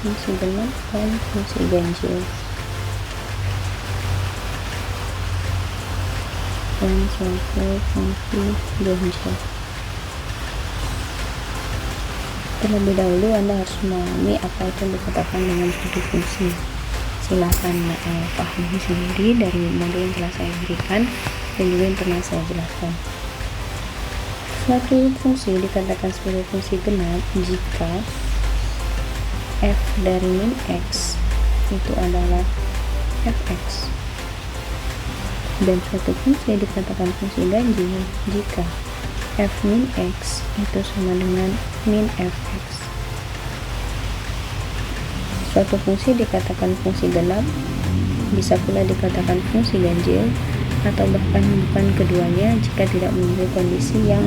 fungsi genap dan fungsi ganjil. Dan suatu fungsi ganjil. Terlebih dahulu Anda harus memahami apa itu yang dikatakan dengan suatu fungsi. Silahkan pahami sendiri dari modul yang telah saya berikan dan juga yang pernah saya jelaskan. Suatu fungsi dikatakan sebagai fungsi genap jika f dari min x itu adalah fx, dan suatu fungsi dikatakan fungsi ganjil jika f min x itu sama dengan min fx. Suatu fungsi dikatakan fungsi genap, bisa pula dikatakan fungsi ganjil, atau bahkan bukan keduanya jika tidak memenuhi kondisi yang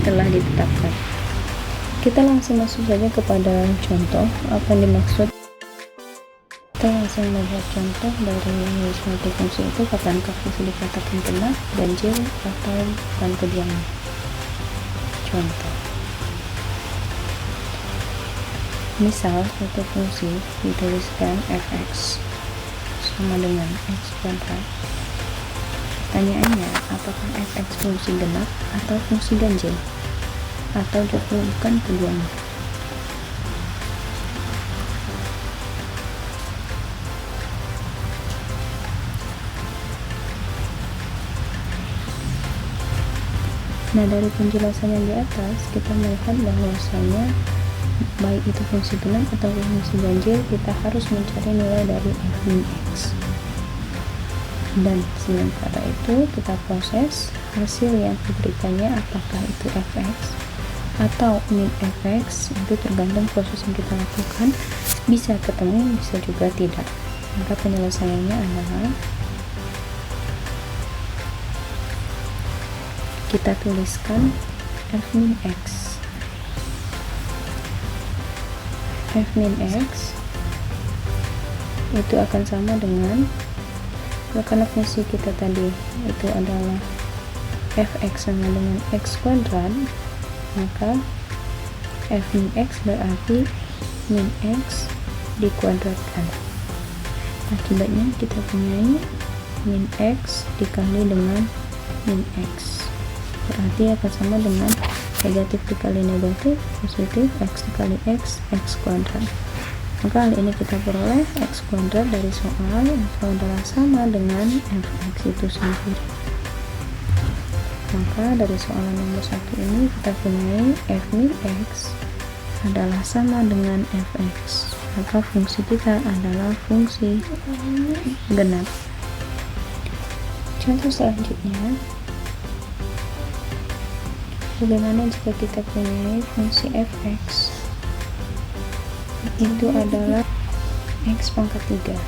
telah ditetapkan. Kita langsung masuk saja kepada contoh apa yang dimaksud. Kita langsung melihat contoh dari suatu fungsi itu, kapankah fungsi dikatakan genap, ganjil, atau bukan keduanya. Contoh, misal suatu fungsi dituliskan fx sama dengan x kuadrat. Pertanyaannya, apakah fx fungsi genap atau fungsi ganjil, atau justru bukan keduanya? Nah, dari penjelasan yang di atas kita melihat bahwasanya baik itu fungsi genap atau fungsi ganjil, kita harus mencari nilai dari f min x, dan sementara itu kita proses hasil yang diberikannya, apakah itu fx atau min fx, itu tergantung proses yang kita lakukan, bisa ketemu bisa juga tidak. Maka penyelesaiannya adalah kita tuliskan f min x. F min x itu akan sama dengan, karena fungsi kita tadi itu adalah fx sama dengan x kuadrat, maka f min x berarti min x dikuadratkan. Akibatnya kita punya min x dikali dengan min x, berarti akan sama dengan negatif dikali negatif, positif x dikali x kuadrat. Maka hal ini kita peroleh x kuadrat dari soal itu adalah sama dengan fx itu sendiri. Maka dari soalan nomor 1 ini kita punya f min x adalah sama dengan fx, maka fungsi kita adalah fungsi genap. Contoh selanjutnya, bagaimana jika kita punya fungsi fx itu adalah x pangkat 3.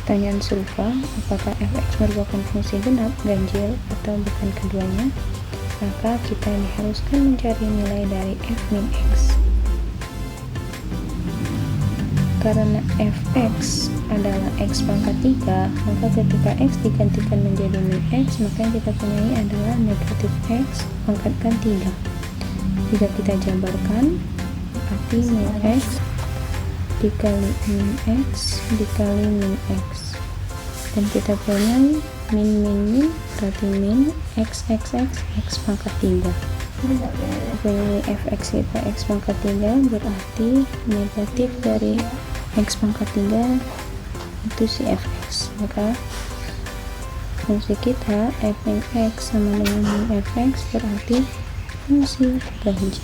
Pertanyaan serupa, apakah fx merupakan fungsi genap, ganjil, atau bukan keduanya? Maka kita diharuskan mencari nilai dari f min x. Karena fx adalah x pangkat 3, maka ketika x digantikan menjadi min x, maka yang kita punyai adalah negatif x pangkatkan 3. Jika kita jabarkan, berarti min x dikali min x dikali min x, dan kita punya min berarti min x pangkat 3. Punya fx kita x pangkat 3, berarti negatif dari x pangkat 3 itu si fx. Maka fungsi kita f min x sama dengan min fx berarti fungsi ganjil.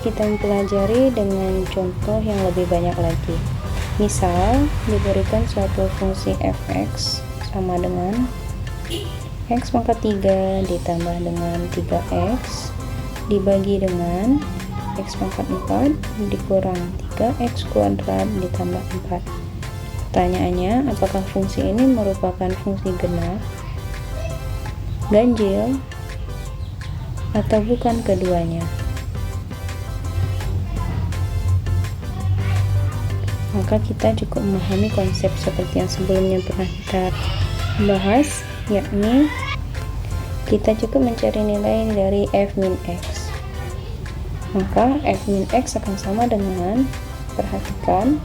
Kita mempelajari dengan contoh yang lebih banyak lagi. Misal diberikan suatu fungsi fx sama dengan x pangkat 3 ditambah dengan 3x dibagi dengan x pangkat 4 dikurang 3x kuadrat ditambah 4. Pertanyaannya, apakah fungsi ini merupakan fungsi genap, ganjil, atau bukan keduanya? Maka kita cukup memahami konsep seperti yang sebelumnya pernah kita bahas, yakni kita cukup mencari nilai dari f min x. Maka f min x akan sama dengan, perhatikan,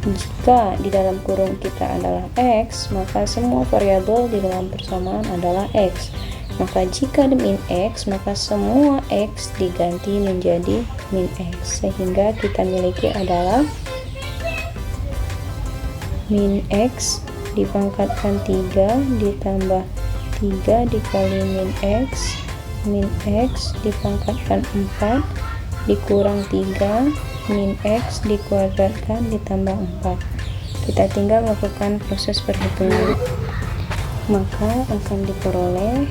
jika di dalam kurung kita adalah x, maka semua variabel di dalam persamaan adalah x. Maka jika di min x, maka semua x diganti menjadi min x, sehingga kita miliki adalah min x dipangkatkan 3 ditambah 3 dikali min x dipangkatkan 4 dikurang 3 min x dikuadratkan ditambah 4. Kita tinggal melakukan proses perhitungan, maka akan diperoleh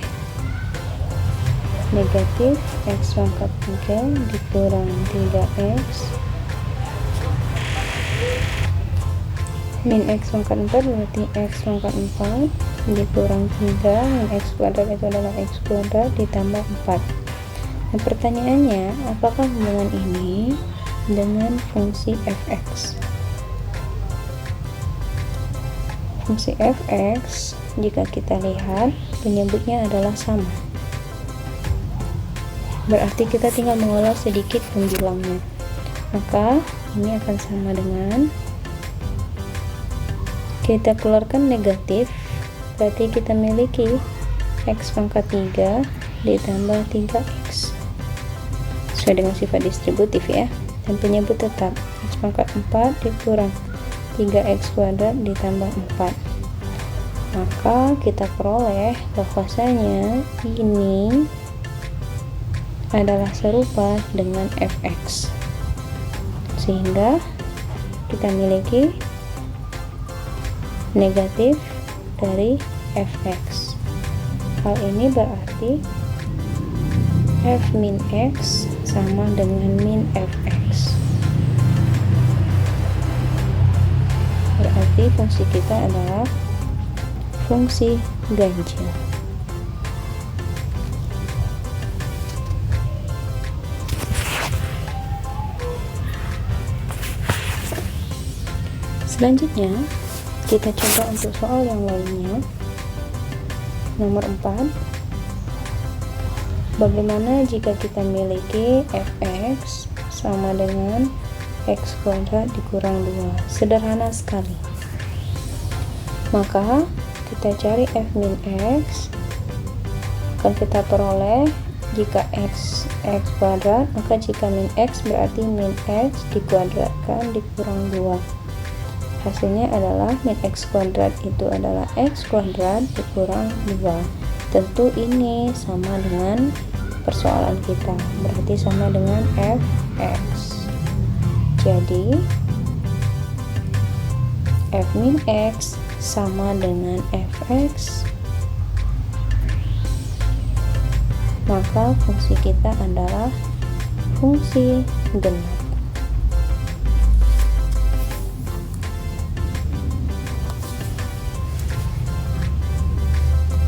negatif x pangkat 3 dikurang 3x min x pangkat 4 berarti x pangkat 4 dikurang 3 min x kuadrat itu adalah x kuadrat ditambah 4. Nah, pertanyaannya, apakah hubungan ini dengan fungsi fx? Fungsi fx, jika kita lihat, penyebutnya adalah sama. Berarti kita tinggal mengolah sedikit pembilangnya. Maka ini akan sama dengan, kita keluarkan negatif, berarti kita miliki x pangkat 3 ditambah 3x sesuai dengan sifat distributif ya, dan penyebut tetap x pangkat 4 dikurang 3x kuadrat ditambah 4. Maka kita peroleh bahwasanya ini adalah serupa dengan fx, sehingga kita miliki negatif dari fx. Hal ini berarti f min x sama dengan min fx. Berarti fungsi kita adalah fungsi ganjil. Selanjutnya kita coba untuk soal yang lainnya. Nomor 4, bagaimana jika kita miliki fx sama dengan x kuadrat dikurang 2? Sederhana sekali. Maka kita cari f min x, akan kita peroleh jika x kuadrat, maka jika min x berarti min x dikuadratkan dikurang 2. Hasilnya adalah min x kuadrat itu adalah x kuadrat dikurang 2. Tentu ini sama dengan persoalan kita, berarti sama dengan fx. Jadi f min x sama dengan fx, maka fungsi kita adalah fungsi genap.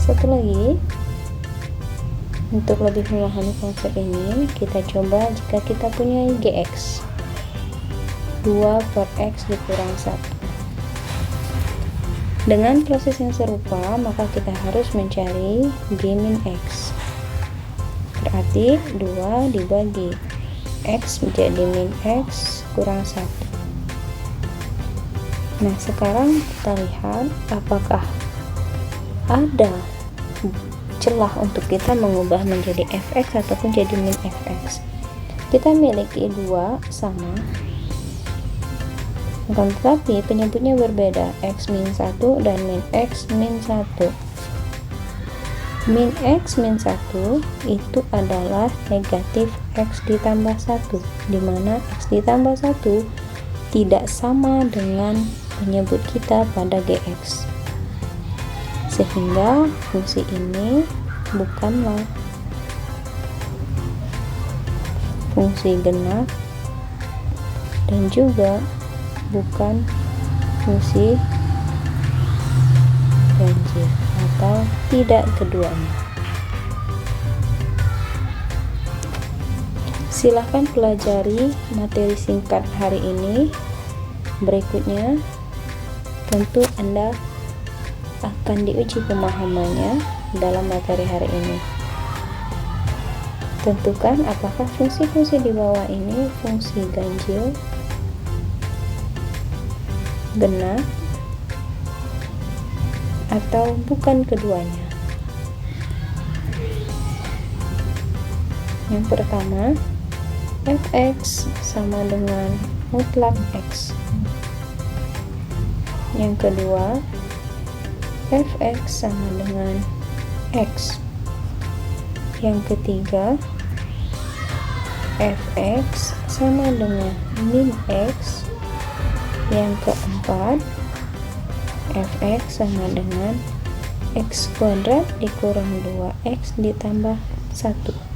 Satu lagi, untuk lebih memahami konsep ini, kita coba jika kita punya gx 2 per x dikurang 1. Dengan proses yang serupa, maka kita harus mencari g min x. Berarti 2 dibagi x menjadi min x kurang 1. Nah, sekarang kita lihat apakah ada celah untuk kita mengubah menjadi fx ataupun jadi min fx. Kita miliki 2 sama, akan tetapi penyebutnya berbeda, x min 1 dan min x min 1. Min x min 1 itu adalah negatif x ditambah 1, dimana x ditambah 1 tidak sama dengan penyebut kita pada gx, sehingga fungsi ini bukanlah fungsi genap dan juga bukan fungsi ganjil atau tidak keduanya. Silahkan pelajari materi singkat hari ini. Berikutnya tentu Anda akan diuji pemahamannya dalam materi hari ini. Tentukan apakah fungsi-fungsi di bawah ini fungsi ganjil, genap, atau bukan keduanya. Yang pertama, fx sama dengan mutlak x. Yang kedua, fx sama dengan x. Yang ketiga, fx sama dengan min x. Yang keempat, fx sama dengan x kuadrat dikurang 2x ditambah 1.